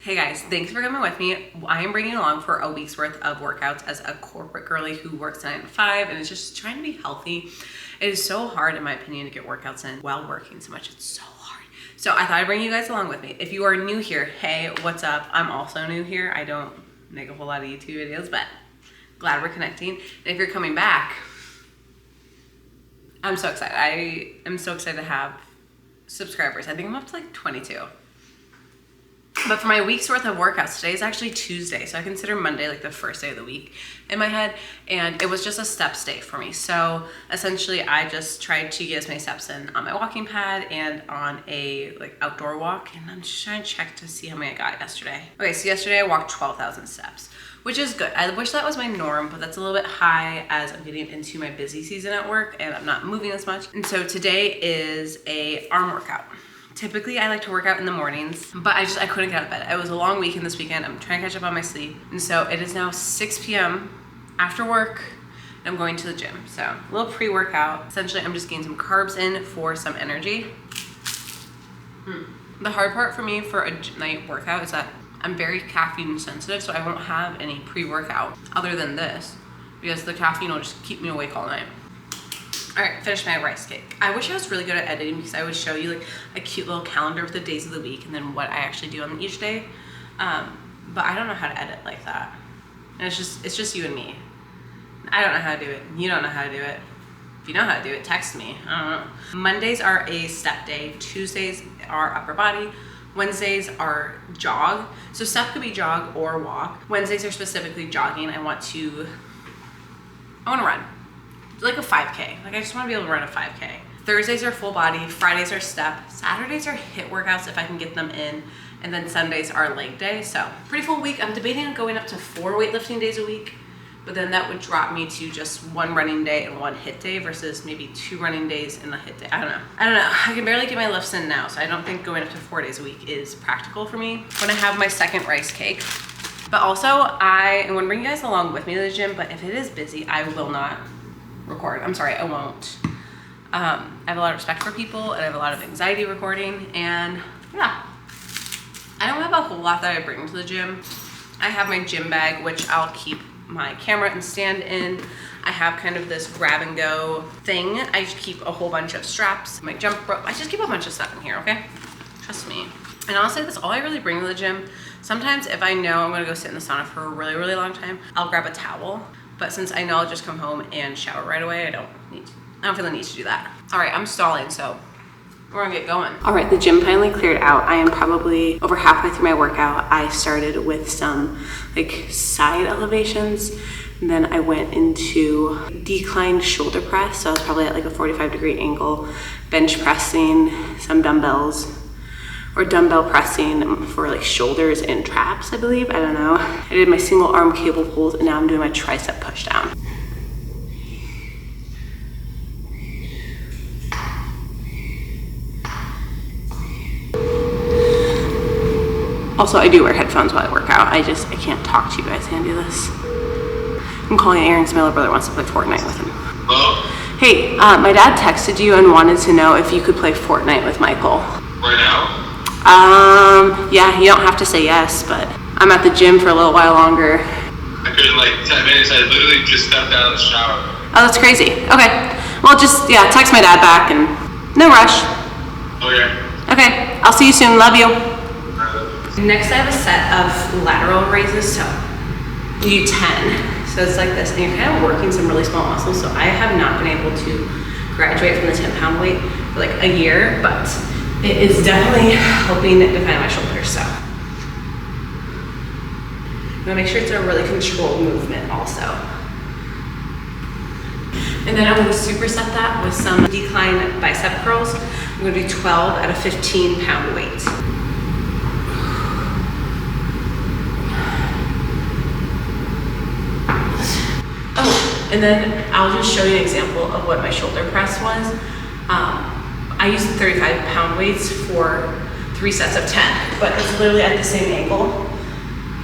Hey guys, thanks for coming with me. I am bringing along for a week's worth of workouts as a corporate girly who works 9 to 5 and is just trying to be healthy. It is so hard, in my opinion, to get workouts in while working so much. It's so hard. So I thought I'd bring you guys along with me. If you are new here, hey, what's up? I'm also new here. I don't make a whole lot of YouTube videos, but glad we're connecting. And if you're coming back, I'm so excited. I am so excited to have subscribers. I think I'm up to like 22. But for my week's worth of workouts, today is actually Tuesday, so I consider Monday like the first day of the week in my head, and it was just a steps day for me. So essentially I just tried to get as many steps in on my walking pad and on a like outdoor walk, and I'm just trying to check to see how many I got yesterday. Okay, so yesterday I walked 12,000 steps, which is good. I wish that was my norm, but that's a little bit high as I'm getting into my busy season at work and I'm not moving as much. And so today is a arm workout. Typically I like to work out in the mornings, but I couldn't get out of bed. It was a long weekend this weekend. I'm trying to catch up on my sleep. And so it is now 6 p.m. after work and I'm going to the gym. So a little pre-workout. Essentially I'm just getting some carbs in for some energy. The hard part for me for a night workout is that I'm very caffeine sensitive, so I won't have any pre-workout other than this because the caffeine will just keep me awake all night. All right, finished my rice cake. I wish I was really good at editing because I would show you like a cute little calendar with the days of the week and then what I actually do on each day. But I don't know how to edit like that. And it's just you and me. I don't know how to do it. You don't know how to do it. If you know how to do it, text me. I don't know. Mondays are a step day. Tuesdays are upper body. Wednesdays are jog. So step could be jog or walk. Wednesdays are specifically jogging. I want to run. Like a 5K. Like I just want to be able to run a 5K. Thursdays are full body. Fridays are step. Saturdays are HIIT workouts if I can get them in. And then Sundays are leg day. So pretty full week. I'm debating on going up to 4 weightlifting days a week, but then that would drop me to just 1 running day and 1 HIIT day versus maybe 2 running days and a HIIT day. I don't know. I can barely get my lifts in now, so I don't think going up to 4 days a week is practical for me when I have my second rice cake. But also I am going to bring you guys along with me to the gym, but if it is busy, I will not record. I'm sorry, I won't. I have a lot of respect for people and I have a lot of anxiety recording, and yeah. I don't have a whole lot that I bring to the gym. I have my gym bag, which I'll keep my camera and stand in. I have kind of this grab and go thing. I just keep a whole bunch of straps, my jump rope. I just keep a bunch of stuff in here, okay? Trust me. And honestly, that's all I really bring to the gym. Sometimes if I know I'm gonna go sit in the sauna for a really, really long time, I'll grab a towel. But since I know I'll just come home and shower right away, I don't feel the need to do that. All right, I'm stalling, so we're gonna get going. All right, the gym finally cleared out. I am probably over halfway through my workout. I started with some like side elevations, and then I went into declined shoulder press. So I was probably at like a 45-degree angle, bench pressing, some dumbbells, or dumbbell pressing for like shoulders and traps, I believe. I don't know. I did my single arm cable pulls, and now I'm doing my tricep push down. Also, I do wear headphones while I work out. I can't talk to you guys. Can I do this? I'm calling Aaron because my little brother wants to play Fortnite with him. Hello? Hey, my dad texted you and wanted to know if you could play Fortnite with Michael. Right now? Yeah, you don't have to say yes, but I'm at the gym for a little while longer. I could in like 10 minutes. I literally just stepped out of the shower. Oh, that's crazy. Okay. Well, just, yeah, text my dad back and no rush. Okay. Okay, I'll see you soon. Love you. Next, I have a set of lateral raises, so you do 10. So it's like this, and you're kind of working some really small muscles. So I have not been able to graduate from the 10-pound weight for like a year, but it is definitely helping define my shoulders. So I'm gonna make sure it's a really controlled movement also. And then I'm gonna superset that with some decline bicep curls. I'm gonna do 12 at a 15-pound weight. Oh, and then I'll just show you an example of what my shoulder press was. I used 35-pound weights for 3 sets of 10, but it's literally at the same angle.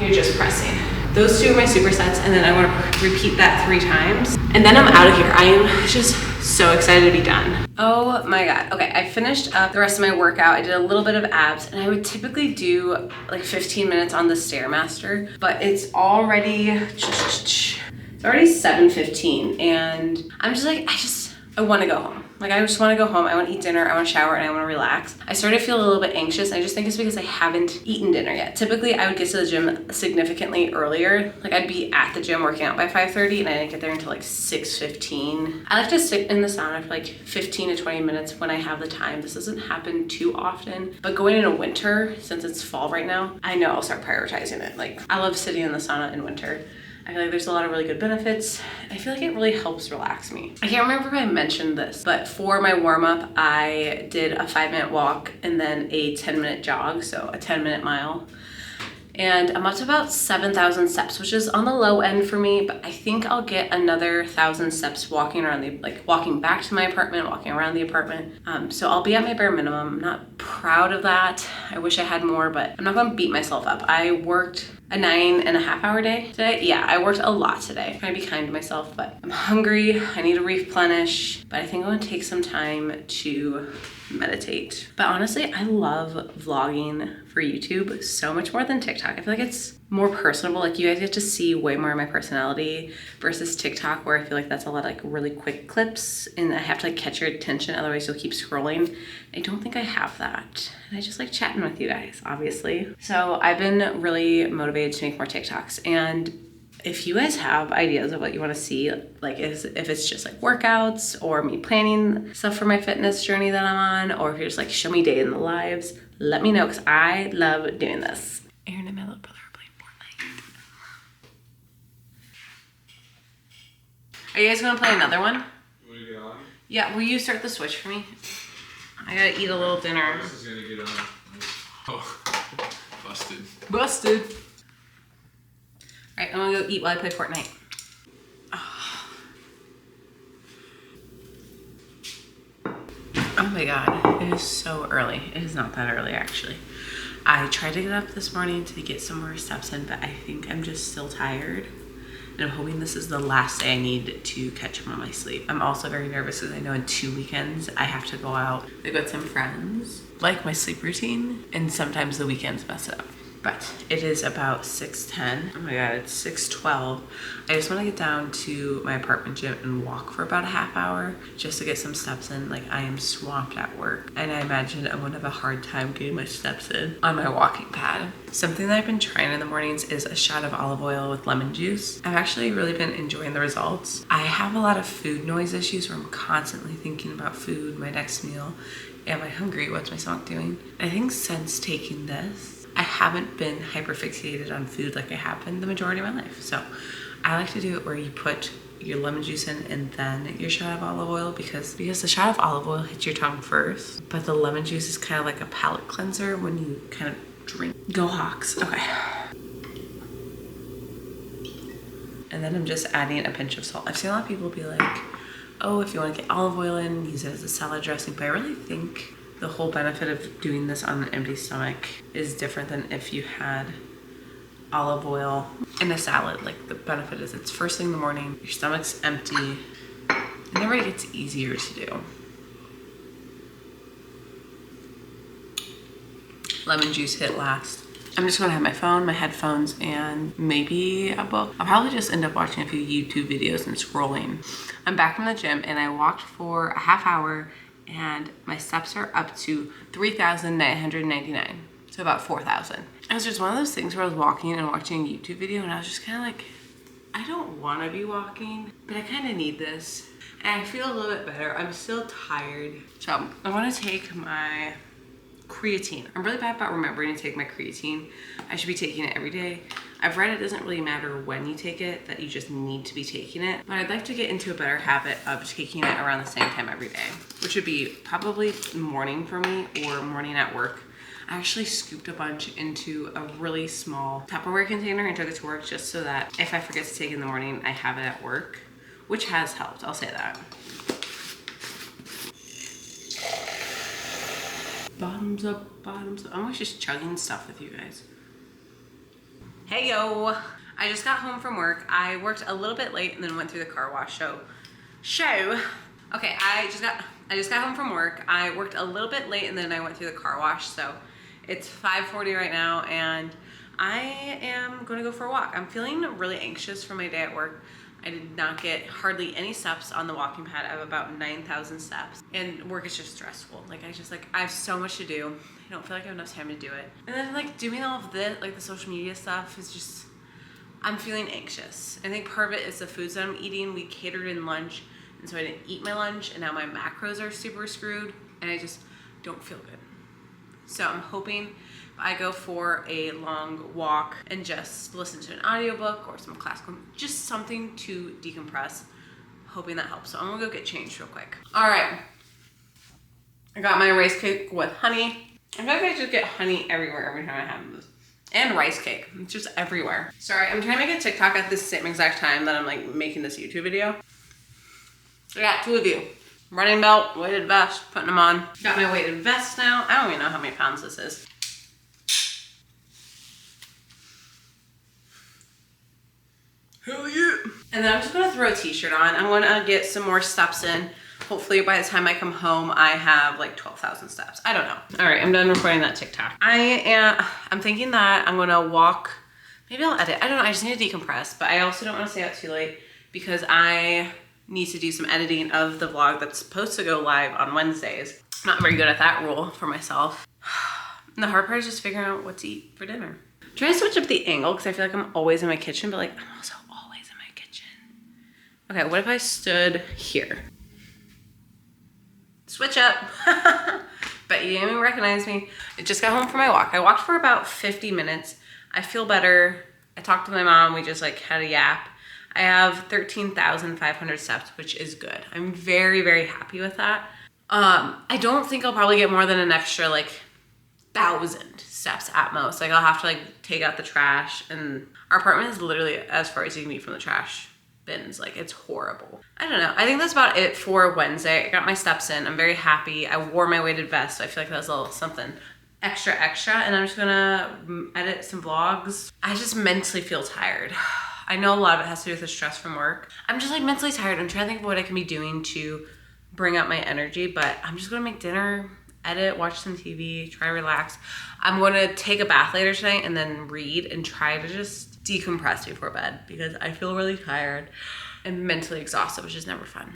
You're just pressing. Those 2 are my supersets, and then I want to repeat that 3 times. And then I'm out of here. I am just So excited to be done. Oh my God. Okay, I finished up the rest of my workout. I did a little bit of abs, and I would typically do like 15 minutes on the Stairmaster, but it's already 7:15, and I'm just like, I want to go home. Like, I just want to go home. I want to eat dinner. I want to shower, and I want to relax. I started to feel a little bit anxious. I just think it's because I haven't eaten dinner yet. Typically, I would get to the gym significantly earlier. Like, I'd be at the gym working out by 5:30, and I didn't get there until like 6:15. I like to sit in the sauna for like 15 to 20 minutes when I have the time. This doesn't happen too often, but going into winter, since it's fall right now, I know I'll start prioritizing it. Like, I love sitting in the sauna in winter. I feel like there's a lot of really good benefits. I feel like it really helps relax me. I can't remember if I mentioned this, but for my warm-up, I did a 5-minute walk and then a 10-minute jog, so a 10-minute mile. And I'm up to about 7,000 steps, which is on the low end for me, but I think I'll get another 1,000 steps walking around walking back to my apartment, walking around the apartment. So I'll be at my bare minimum. I'm not proud of that. I wish I had more, but I'm not gonna beat myself up. I worked a 9.5-hour day today. Yeah, I worked a lot today. I'm trying to be kind to myself, but I'm hungry. I need to replenish, but I think I'm gonna take some time to meditate. But honestly, I love vlogging for YouTube so much more than TikTok. I feel like it's more personable. Like, you guys get to see way more of my personality versus TikTok, where I feel like that's a lot of like really quick clips and I have to like catch your attention, otherwise you'll keep scrolling. I don't think I have that. And I just like chatting with you guys, obviously. So I've been really motivated to make more TikToks, and if you guys have ideas of what you want to see, like if it's just like workouts or me planning stuff for my fitness journey that I'm on, or if you're just like show me day in the lives, let me know, because I love doing this. Aaron and my little brother are playing Fortnite. Are you guys gonna play another one? You wanna get on? Yeah, will you start the Switch for me? I gotta eat a little dinner. This is gonna get on. Oh, busted. Busted. All right, I'm gonna go eat while I play Fortnite. Oh my God, it is so early. It is not that early, actually. I tried to get up this morning to get some more steps in, but I think I'm just still tired. And I'm hoping this is the last day I need to catch up on my sleep. I'm also very nervous because I know in 2 weekends I have to go out with some friends. Like my sleep routine, and sometimes the weekends mess it up. But it is about 6:10. Oh my God, it's 6:12. I just want to get down to my apartment gym and walk for about a half hour just to get some steps in. Like, I am swamped at work, and I imagine I'm gonna have a hard time getting my steps in on my walking pad. Something that I've been trying in the mornings is a shot of olive oil with lemon juice. I've actually really been enjoying the results. I have a lot of food noise issues where I'm constantly thinking about food, my next meal. Am I hungry? What's my stomach doing? I think since taking this, I haven't been hyperfixated on food like I have been the majority of my life. So I like to do it where you put your lemon juice in and then your shot of olive oil, because the shot of olive oil hits your tongue first, but the lemon juice is kind of like a palate cleanser when you kind of drink. Go Hawks. Okay. And then I'm just adding a pinch of salt. I've seen a lot of people be like, oh, if you want to get olive oil in, use it as a salad dressing, but I really think the whole benefit of doing this on an empty stomach is different than if you had olive oil in a salad. Like, the benefit is it's first thing in the morning, your stomach's empty, and it really gets easier to do. Lemon juice hit last. I'm just gonna have my phone, my headphones, and maybe a book. I'll probably just end up watching a few YouTube videos and scrolling. I'm back from the gym, and I walked for a half hour, and my steps are up to 3,999. So about 4,000. It was just one of those things where I was walking and watching a YouTube video, and I was just kind of like, I don't want to be walking, but I kind of need this. And I feel a little bit better. I'm still tired. So I want to take my creatine. I'm really bad about remembering to take my creatine. I should be taking it every day. I've read it doesn't really matter when you take it, that you just need to be taking it. But I'd like to get into a better habit of taking it around the same time every day, which would be probably morning for me or morning at work. I actually scooped a bunch into a really small Tupperware container and took it to work just so that if I forget to take it in the morning, I have it at work, which has helped, I'll say that. Bottoms up, bottoms up. I'm always just chugging stuff with you guys. Hey yo, I just got home from work. I worked a little bit late and then went through the car wash. So Okay, I just got home from work. I worked a little bit late and then I went through the car wash. So it's 5:40 right now and I am gonna go for a walk. I'm feeling really anxious for my day at work. I did not get hardly any steps on the walking pad. I have about 9,000 steps and work is just stressful. Like I have so much to do. I don't feel like I have enough time to do it. And then like doing all of this, like the social media stuff is just, I'm feeling anxious. I think part of it is the foods that I'm eating. We catered in lunch and so I didn't eat my lunch and now my macros are super screwed and I just don't feel good. So I'm hoping I go for a long walk and just listen to an audiobook or some classical, just something to decompress, hoping that helps. So I'm gonna go get changed real quick. All right, I got my rice cake with honey. I feel like I just get honey everywhere every time I have this. And rice cake, it's just everywhere. Sorry, I'm trying to make a TikTok at the same exact time that I'm like making this YouTube video. I got two of you. Running belt, weighted vest, putting them on. Got my weighted vest now. I don't even know how many pounds this is. Hell yeah. And then I'm just gonna throw a t-shirt on. I'm gonna get some more steps in. Hopefully by the time I come home, I have like 12,000 steps. I don't know. All right, I'm done recording that TikTok. I'm thinking that I'm gonna walk, maybe I'll edit. I don't know, I just need to decompress, but I also don't wanna stay out too late because I need to do some editing of the vlog that's supposed to go live on Wednesdays. I'm not very good at that rule for myself. And the hard part is just figuring out what to eat for dinner. I'm trying to switch up the angle because I feel like I'm always in my kitchen, but like I'm also always in my kitchen. Okay, what if I stood here? Switch up. Bet you didn't even recognize me. I just got home from my walk. I walked for about 50 minutes. I feel better. I talked to my mom. We just like had a yap. I have 13,500 steps, which is good. I'm very, very happy with that. I don't think I'll probably get more than an extra like 1,000 steps at most. Like I'll have to like take out the trash and our apartment is literally as far as you can be from the trash bins. Like it's horrible. I don't know. I think that's about it for Wednesday. I got my steps in. I'm very happy. I wore my weighted vest. So I feel like that was a little something extra and I'm just gonna edit some vlogs. I just mentally feel tired. I know a lot of it has to do with the stress from work. I'm just like mentally tired. I'm trying to think of what I can be doing to bring up my energy, but I'm just gonna make dinner, edit, watch some TV, try to relax. I'm gonna take a bath later tonight and then read and try to just decompress before bed because I feel really tired and mentally exhausted, which is never fun.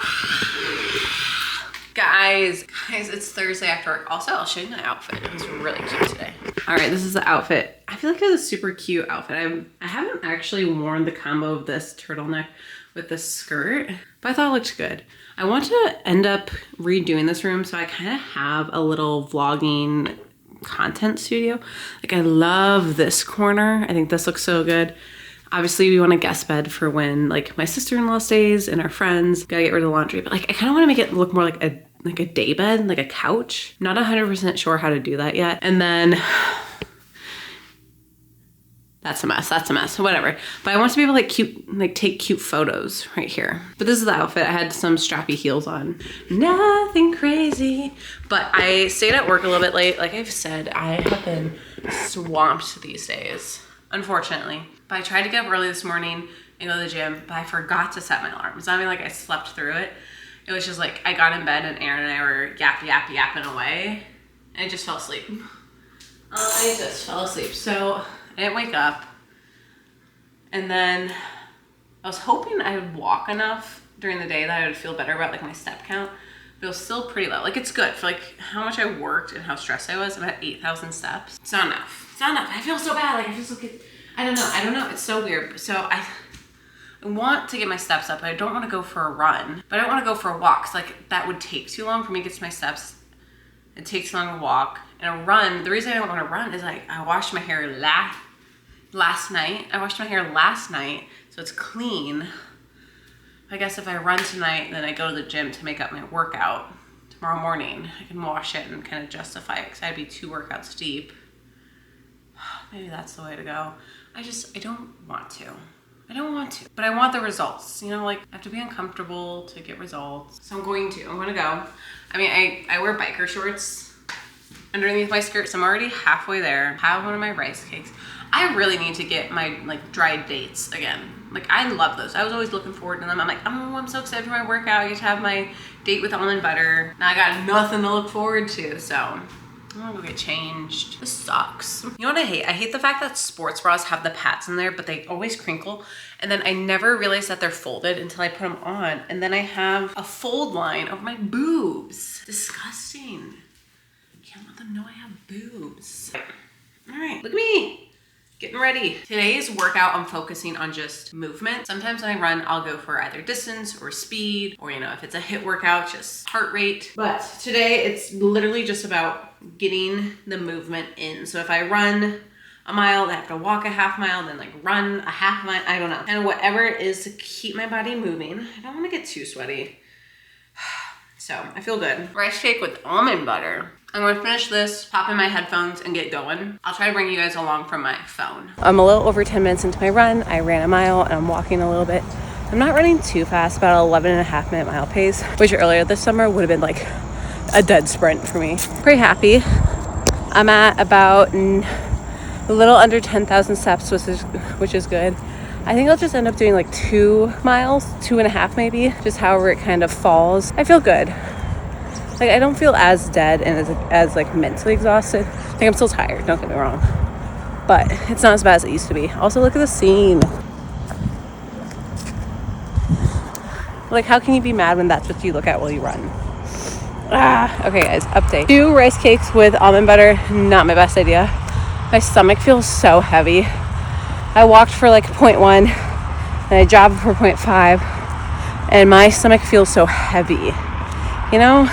Guys, it's Thursday after work. Also, I'll show you my outfit. It's really cute today. All right, this is the outfit. I feel like it's a super cute outfit. I haven't actually worn the combo of this turtleneck with this skirt, but I thought it looked good. I want to end up redoing this room so I kind of have a little vlogging content studio. Like I love this corner. I think this looks so good. Obviously we want a guest bed for when like my sister-in-law stays and our friends. Gotta get rid of the laundry, but like I kind of want to make it look more like a day bed, like a couch. Not 100% sure how to do that yet. And then that's a mess, whatever. But I want to be able to like take cute photos right here. But this is the outfit. I had some strappy heels on. Nothing crazy. But I stayed at work a little bit late. Like I've said, I have been swamped these days, unfortunately. But I tried to get up early this morning and go to the gym, but I forgot to set my alarm. It's not even like I slept through it. It was just like I got in bed and Aaron and I were yapping away and I just fell asleep. So I didn't wake up. And then I was hoping I would walk enough during the day that I would feel better about like my step count, but it was still pretty low. Like it's good for like how much I worked and how stressed I was. I'm at 8,000 steps. It's not enough. I feel so bad. Like I feel so good. I don't know. It's so weird. So I want to get my steps up, but I don't want to go for a run. But I don't want to go for a walk. So like that would take too long for me to get to my steps. It takes too long to walk. And a run, the reason I don't want to run is like I washed my hair last night. So it's clean. I guess if I run tonight, then I go to the gym to make up my workout tomorrow morning. I can wash it and kind of justify it because I'd be 2 workouts deep. Maybe that's the way to go. I don't want to. But I want the results. You know, like I have to be uncomfortable to get results. So I'm going to go. I mean, I wear biker shorts underneath my skirt, so I'm already halfway there. Have one of my rice cakes. I really need to get my like dried dates again. Like I love those. I was always looking forward to them. I'm like, oh, I'm so excited for my workout. I get to have my date with almond butter. Now I got nothing to look forward to, so I'm gonna go get changed. This sucks. You know what I hate? I hate the fact that sports bras have the pads in there, but they always crinkle. And then I never realize that they're folded until I put them on. And then I have a fold line over my boobs. Disgusting. Can't let them know I have boobs. All right, look at me. Getting ready. Today's workout, I'm focusing on just movement. Sometimes when I run, I'll go for either distance or speed, or you know, if it's a HIIT workout, just heart rate. But today it's literally just about getting the movement in. So if I run a mile, I have to walk a half mile, then like run a half mile, I don't know. And whatever it is to keep my body moving. I don't want to get too sweaty. So I feel good. Rice cake with almond butter. I'm gonna finish this, pop in my headphones and get going. I'll try to bring you guys along from my phone. I'm a little over 10 minutes into my run. I ran a mile and I'm walking a little bit. I'm not running too fast, about 11.5 minute mile pace, which earlier this summer would have been like a dead sprint for me. Pretty happy. I'm at about a little under 10,000 steps, which is good. I think I'll just end up doing like 2 miles, 2.5 maybe, just however it kind of falls. I feel good. Like I don't feel as dead and as like mentally exhausted. Like I'm still tired, don't get me wrong. But it's not as bad as it used to be. Also look at the scene. Like how can you be mad when that's what you look at while you run? Okay guys, update. 2 rice cakes with almond butter, not my best idea. My stomach feels so heavy. I walked for like 0.1 and I jogged for 0.5 and my stomach feels so heavy, you know?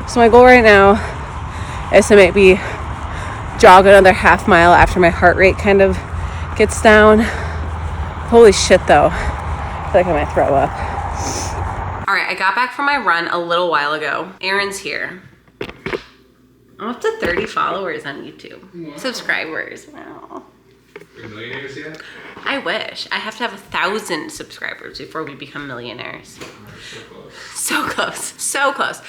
So my goal right now is to maybe jog another half mile after my heart rate kind of gets down. Holy shit though, I feel like I might throw up. All right, I got back from my run a little while ago. Aaron's here. I'm up to 30 followers on YouTube. Wow. Subscribers. Wow. We're millionaires yet? I wish. I have to have 1,000 subscribers before we become millionaires. So close. So close. So close.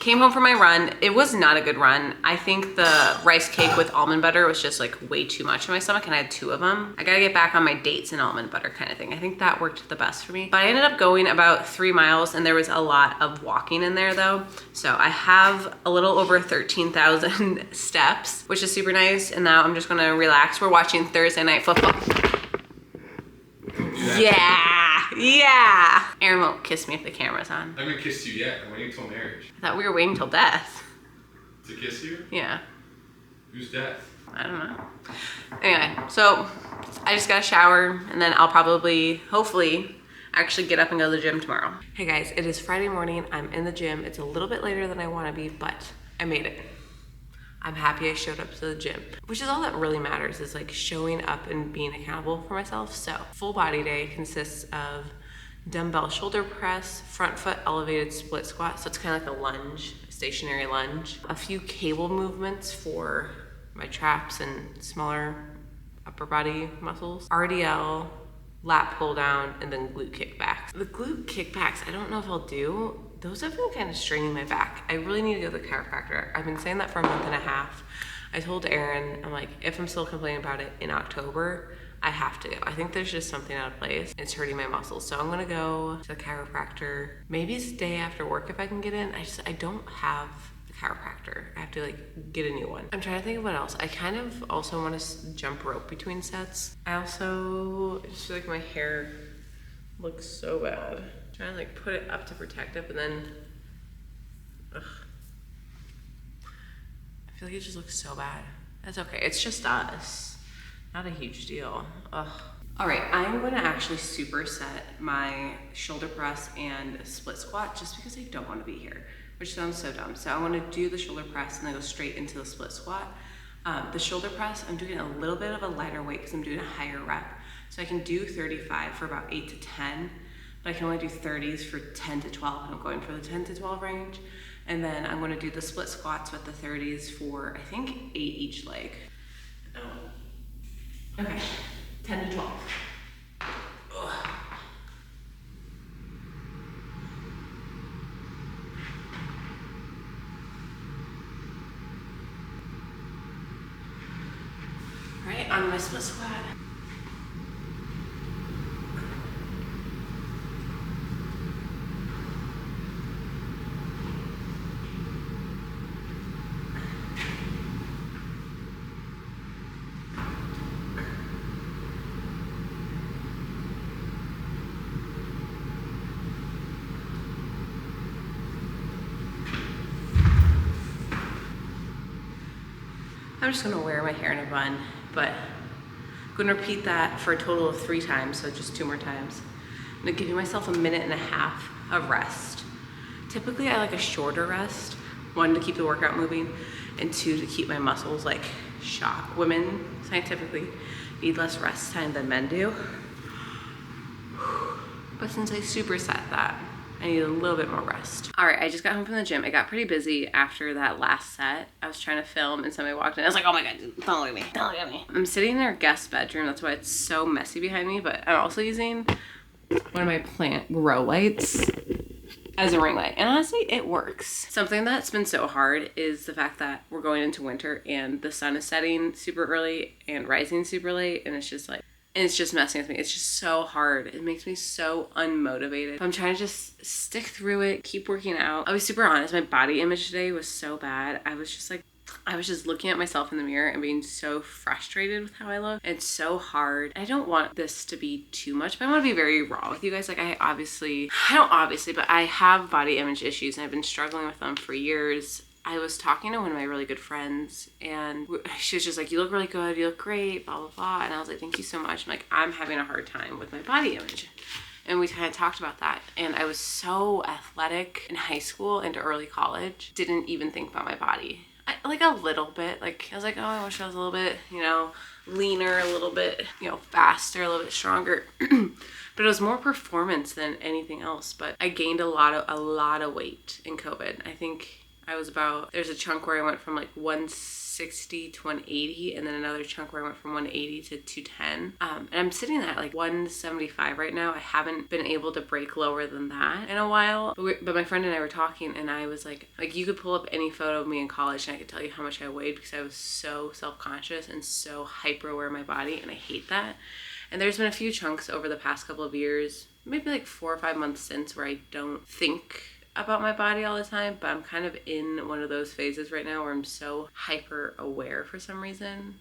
Came home from my run. It was not a good run. I think the rice cake with almond butter was just like way too much in my stomach and I had 2 of them. I gotta get back on my dates and almond butter kind of thing. I think that worked the best for me. But I ended up going about 3 miles and there was a lot of walking in there though. So I have a little over 13,000 steps, which is super nice. And now I'm just gonna relax. We're watching Thursday Night Football. Yeah. Aaron won't kiss me if the camera's on. I haven't kissed you yet. I'm waiting till marriage. I thought we were waiting till death. To kiss you? Yeah. Who's death? I don't know. Anyway, so I just got a shower and then I'll probably, hopefully, actually get up and go to the gym tomorrow. Hey guys, it is Friday morning. I'm in the gym. It's a little bit later than I want to be, but I made it. I'm happy I showed up to the gym, which is all that really matters, is like showing up and being accountable for myself. So full body day consists of dumbbell shoulder press, front foot elevated split squat. So it's kind of like a lunge, a stationary lunge. A few cable movements for my traps and smaller upper body muscles. RDL, lat pull down, and then glute kickbacks. The glute kickbacks, I don't know if I'll do. Those have been kind of straining my back. I really need to go to the chiropractor. I've been saying that for a month and a half. I told Aaron, I'm like, if I'm still complaining about it in October, I have to go. I think there's just something out of place. It's hurting my muscles. So I'm gonna go to the chiropractor. Maybe it's the day after work if I can get in. I don't have the chiropractor. I have to like get a new one. I'm trying to think of what else. I kind of also want to jump rope between sets. I also just feel like my hair looks so bad. Trying to like put it up to protect it, but then, ugh. I feel like it just looks so bad. That's okay, it's just us. Not a huge deal, ugh. All right, I'm gonna actually superset my shoulder press and split squat just because I don't wanna be here, which sounds so dumb. So I'm gonna do the shoulder press and then go straight into the split squat. The shoulder press, I'm doing a little bit of a lighter weight because I'm doing a higher rep. So I can do 35 for about 8 to 10, but I can only do 30s for 10 to 12, and I'm going for the 10 to 12 range. And then I'm gonna do the split squats with the 30s for, I think, 8 each leg. Oh. Okay, 10 to 12. Ugh. on my split squat. I'm just gonna wear my hair in a bun, but I'm gonna repeat that for a total of 3 times, so just 2 more times. I'm gonna give myself a minute and a half of rest. Typically I like a shorter rest, 1 to keep the workout moving, and 2 to keep my muscles like shot. Women scientifically need less rest time than men do. But since I superset that, I need a little bit more rest. All right, I just got home from the gym. It got pretty busy after that last set. I was trying to film and somebody walked in. I was like, oh my God, don't look at me, don't look at me. I'm sitting in our guest bedroom. That's why it's so messy behind me, but I'm also using one of my plant grow lights as a ring light. And honestly, it works. Something that's been so hard is the fact that we're going into winter and the sun is setting super early and rising super late. And it's just like, and it's just messing with me. It's just so hard. It makes me so unmotivated. I'm trying to just stick through it, keep working out. I'll be super honest, my body image today was so bad. I was just looking at myself in the mirror and being so frustrated with how I look. It's so hard. I don't want this to be too much, but I want to be very raw with you guys. Like but I have body image issues and I've been struggling with them for years. I was talking to one of my really good friends and she was just like, you look really good, you look great, blah, blah, blah. And I was like, thank you so much. I'm like, I'm having a hard time with my body image. And we kind of talked about that. And I was so athletic in high school and early college, didn't even think about my body. Like a little bit, like I was like, oh, I wish I was a little bit, you know, leaner, a little bit, you know, faster, a little bit stronger. But it was more performance than anything else. But I gained a lot of weight in COVID. I think I was there's a chunk where I went from like 160 to 180 and then another chunk where I went from 180 to 210. And I'm sitting at like 175 right now. I haven't been able to break lower than that in a while. But my friend and I were talking and I was like you could pull up any photo of me in college and I could tell you how much I weighed because I was so self-conscious and so hyper aware of my body, and I hate that. And there's been a few chunks over the past couple of years, maybe like 4 or 5 months since, where I don't think about my body all the time, but I'm kind of in one of those phases right now where I'm so hyper aware for some reason,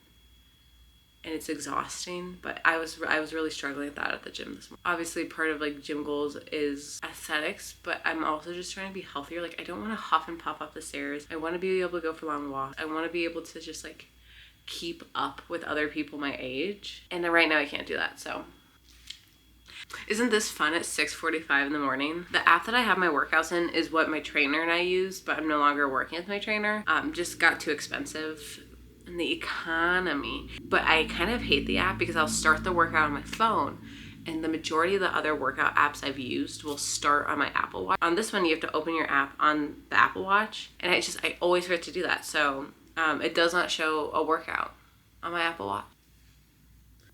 and it's exhausting. But I was really struggling with that at the gym this morning. Obviously part of like gym goals is aesthetics, but I'm also just trying to be healthier. Like I don't want to huff and puff up the stairs. I want to be able to go for long walks. I want to be able to just like keep up with other people my age, and right now I can't do that. So isn't this fun at 6:45 in the morning? The app that I have my workouts in is what my trainer and I use, but I'm no longer working with my trainer. Just got too expensive in the economy. But I kind of hate the app because I'll start the workout on my phone, and the majority of the other workout apps I've used will start on my Apple Watch. On this one, you have to open your app on the Apple Watch, and I always forget to do that. So it does not show a workout on my Apple Watch.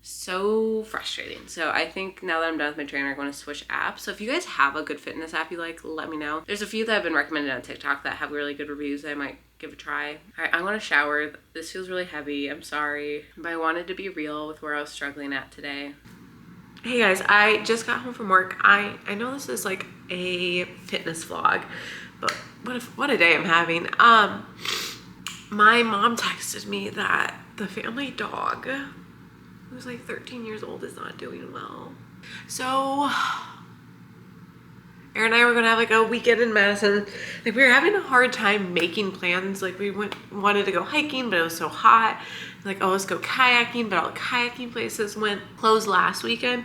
So frustrating. So I think now that I'm done with my trainer, I'm going to switch apps. So if you guys have a good fitness app you like, let me know. There's a few that have been recommended on TikTok that have really good reviews that I might give a try. All right, I'm going to shower. This feels really heavy. I'm sorry, but I wanted to be real with where I was struggling at today. Hey guys, I just got home from work. I know this is like a fitness vlog, but what a day I'm having. My mom texted me that the family dog, who's like 13 years old, is not doing well. So Aaron and I were gonna have like a weekend in Madison. Like we were having a hard time making plans. Like we wanted to go hiking, but it was so hot. Like, oh, let's go kayaking, but all the kayaking places went closed last weekend.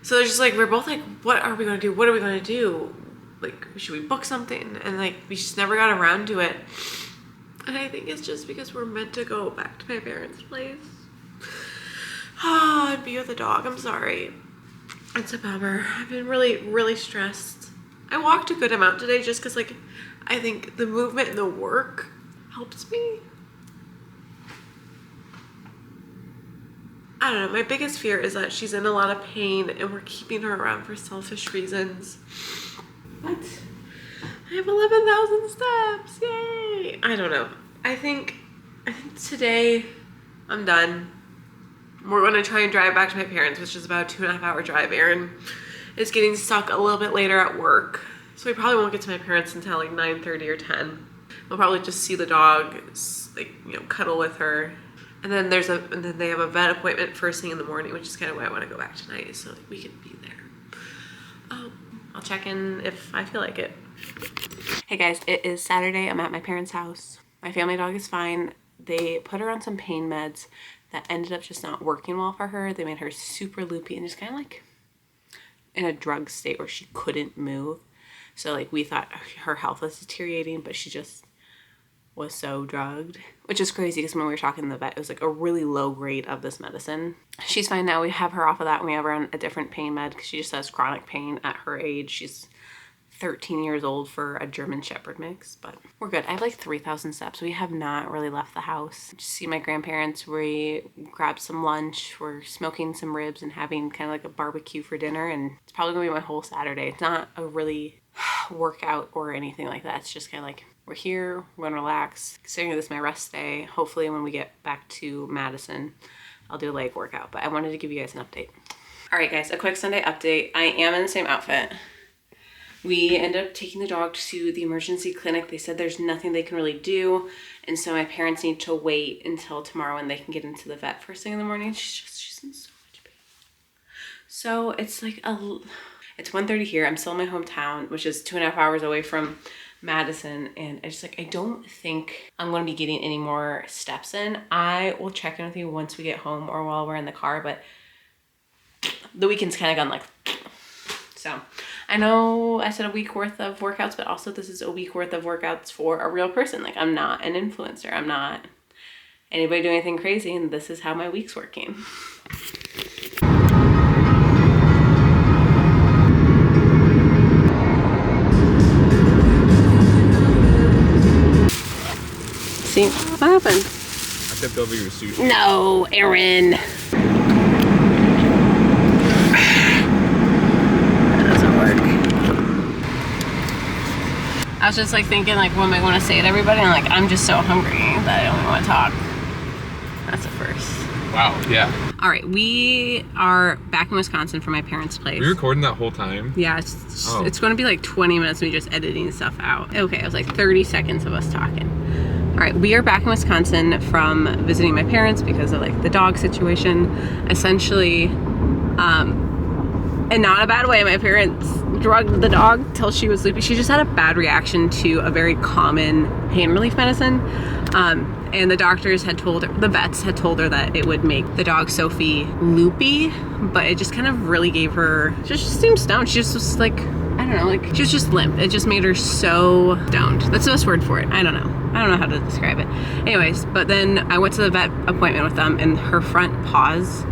So it's just like, we're both like, what are we gonna do? What are we gonna do? Like, should we book something? And like, we just never got around to it. And I think it's just because we're meant to go back to my parents' place. And be with the dog. I'm sorry. It's a bummer. I've been really, really stressed. I walked a good amount today just because like, I think the movement and the work helps me. I don't know. My biggest fear is that she's in a lot of pain and we're keeping her around for selfish reasons. What? I have 11,000 steps. Yay. I don't know. I think today I'm done. We're gonna try and drive back to my parents', which is about a 2.5-hour drive. Aaron is getting stuck a little bit later at work, so we probably won't get to my parents until like 9:30 or 10. We'll probably just see the dog, like, you know, cuddle with her. And then they have a vet appointment first thing in the morning, which is kind of why I want to go back tonight, so we can be there. I'll check in if I feel like it. Hey guys, it is Saturday. I'm at my parents' house. My family dog is fine. They put her on some pain meds that ended up just not working well for her. They made her super loopy and just kind of like in a drug state where she couldn't move. So like we thought her health was deteriorating, but she just was so drugged, which is crazy because when we were talking to the vet, it was like a really low grade of this medicine. She's fine now. We have her off of that and we have her on a different pain med because she just has chronic pain at her age. She's 13 years old for a German Shepherd mix, but we're good. I have like 3,000 steps. We have not really left the house. Just see my grandparents. We grabbed some lunch. We're smoking some ribs and having kind of like a barbecue for dinner, and it's probably gonna be my whole Saturday. It's not a really workout or anything like that. It's just kind of like we're here, we're gonna relax. Considering this is my rest day, hopefully when we get back to Madison, I'll do a leg workout, but I wanted to give you guys an update. All right guys, a quick Sunday update. I am in the same outfit. We ended up taking the dog to the emergency clinic. They said there's nothing they can really do, and so my parents need to wait until tomorrow when they can get into the vet first thing in the morning. She's in so much pain. So it's like it's 1:30 here. I'm still in my hometown, which is 2.5 hours away from Madison, and I don't think I'm gonna be getting any more steps in. I will check in with you once we get home or while we're in the car, but the weekend's kind of gone like so. I know I said a week worth of workouts, but also this is a week worth of workouts for a real person. Like, I'm not an influencer. I'm not anybody doing anything crazy, and this is how my week's working. See, what happened? I tipped over your sushi. No, Aaron. I was just like thinking like, what am I going to say to everybody? And like, I'm just so hungry that I don't want to talk. That's a first. Wow, yeah. All right, we are back in Wisconsin for my parents' place. Were you recording that whole time? Yeah, it's going to be like 20 minutes of me just editing stuff out. Okay, it was like 30 seconds of us talking. All right, we are back in Wisconsin from visiting my parents because of like the dog situation. Essentially, in not a bad way, my parents drugged the dog till she was loopy. She just had a bad reaction to a very common pain relief medicine. And the doctors had told her, the vets had told her that it would make the dog Sophie loopy, but it just kind of really gave her, she just seemed stoned. She just was like, I don't know, like she was just limp. It just made her so stoned. That's the best word for it. I don't know how to describe it. Anyways, but then I went to the vet appointment with them, and her front paws,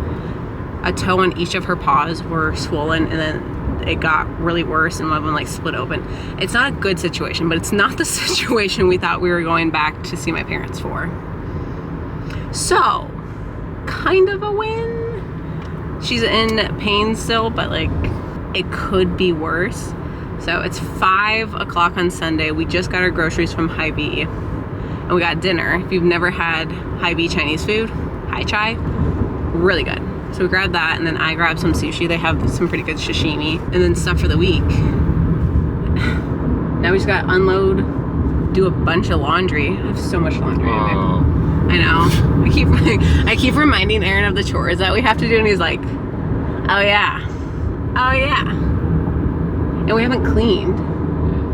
a toe on each of her paws were swollen, and then it got really worse and one of them like split open. It's not a good situation, but it's not the situation we thought we were going back to see my parents for. So, kind of a win. She's in pain still, but like it could be worse. So it's 5 o'clock on Sunday. We just got our groceries from Hy-Vee and we got dinner. If you've never had Hy-Vee Chinese food, Hai Chai, really good. So we grabbed that, and then I grabbed some sushi. They have some pretty good sashimi, and then stuff for the week. Now we just got to unload, do a bunch of laundry. I have so much laundry to do. I know. I keep reminding Aaron of the chores that we have to do, and he's like, oh yeah. Oh yeah. And we haven't cleaned,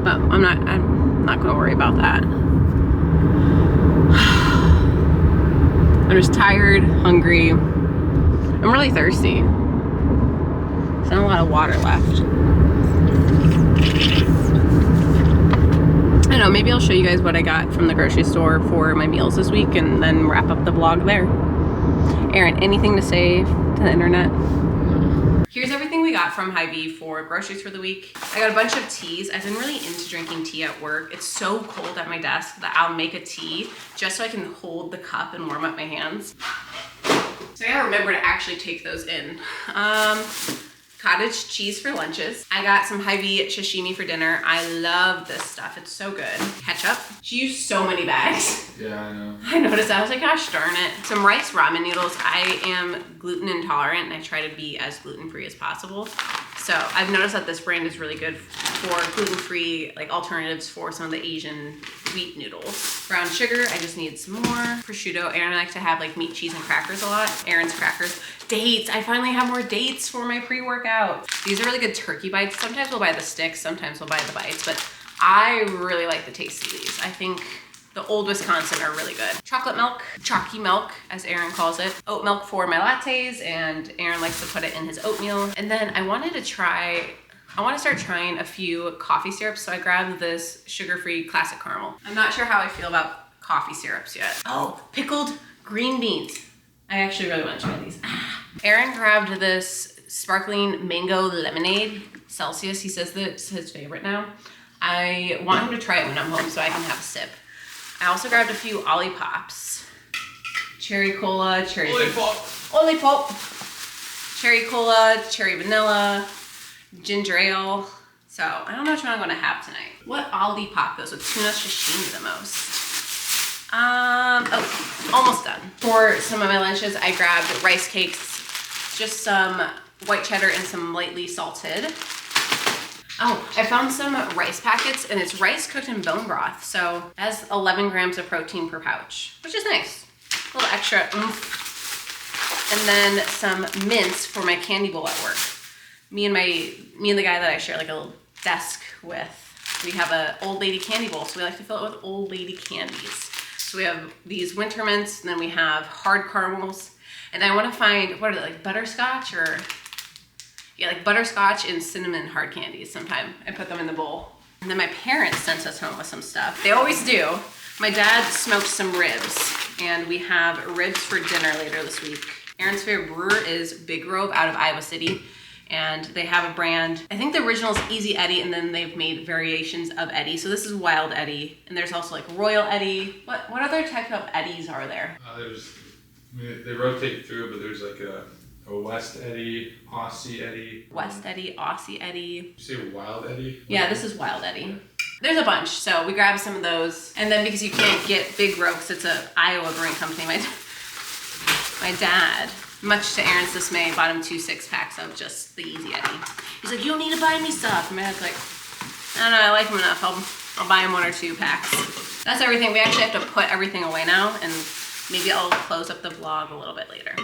but I'm not going to worry about that. I'm just tired, hungry. I'm really thirsty. There's not a lot of water left. I don't know, maybe I'll show you guys what I got from the grocery store for my meals this week and then wrap up the vlog there. Aaron, anything to say to the internet? Here's everything we got from Hy-Vee for groceries for the week. I got a bunch of teas. I've been really into drinking tea at work. It's so cold at my desk that I'll make a tea just so I can hold the cup and warm up my hands. So I gotta remember to actually take those in. cottage cheese for lunches. I got some Hy-Vee sashimi for dinner. I love this stuff. It's so good. Ketchup. She used so many bags. Yeah, I know. I noticed that. I was like, gosh darn it. Some rice ramen noodles. I am gluten intolerant and I try to be as gluten-free as possible. So I've noticed that this brand is really good for gluten-free like alternatives for some of the Asian wheat noodles. Brown sugar, I just need some more. Prosciutto, Aaron and I like to have like meat, cheese, and crackers a lot. Aaron's crackers. Dates, I finally have more dates for my pre-workout. These are really good turkey bites. Sometimes we'll buy the sticks, sometimes we'll buy the bites, but I really like the taste of these. I think the Old Wisconsin are really good. Chocolate milk, chalky milk, as Aaron calls it. Oat milk for my lattes, and Aaron likes to put it in his oatmeal. And then I want to start trying a few coffee syrups, so I grabbed this sugar-free classic caramel. I'm not sure how I feel about coffee syrups yet. Oh, pickled green beans. I actually really want to try these. Aaron grabbed this sparkling mango lemonade, Celsius. He says that it's his favorite now. I want him to try it when I'm home so I can have a sip. I also grabbed a few Olippops. Cherry cola, cherry... Olipop. Cherry cola, cherry vanilla, ginger ale. So I don't know which one I'm gonna have tonight. What Olipop goes with tuna sashimi the most? Oh, almost done. For some of my lunches, I grabbed rice cakes, just some white cheddar and some lightly salted. Oh, I found some rice packets, and it's rice cooked in bone broth. So it has 11 grams of protein per pouch, which is nice. A little extra oomph. And then some mints for my candy bowl at work. Me and the guy that I share like a little desk with, we have an old lady candy bowl, so we like to fill it with old lady candies. So we have these winter mints, and then we have hard caramels. And I want to find, what are they, like butterscotch or... Yeah, like butterscotch and cinnamon hard candies sometime. I put them in the bowl. And then my parents sent us home with some stuff. They always do. My dad smoked some ribs, and we have ribs for dinner later this week. Aaron's favorite brewer is Big Grove out of Iowa City, and they have a brand. I think the original is Easy Eddie, and then they've made variations of Eddie. So this is Wild Eddie, and there's also like Royal Eddie. What other type of Eddies are there? They rotate through, but there's like a West Eddie, Aussie Eddie. West Eddie, Aussie Eddie. Did you say Wild Eddie? Yeah, this is Wild Eddie. There's a bunch, so we grabbed some of those. And then because you can't get Big Grove, because it's an Iowa brewing company, my dad, much to Aaron's dismay, bought him 2 6-packs of just the Easy Eddie. He's like, you don't need to buy me stuff. And my dad's like, I don't know, I like him enough. I'll buy him 1 or 2 packs. That's everything. We actually have to put everything away now, and maybe I'll close up the vlog a little bit later.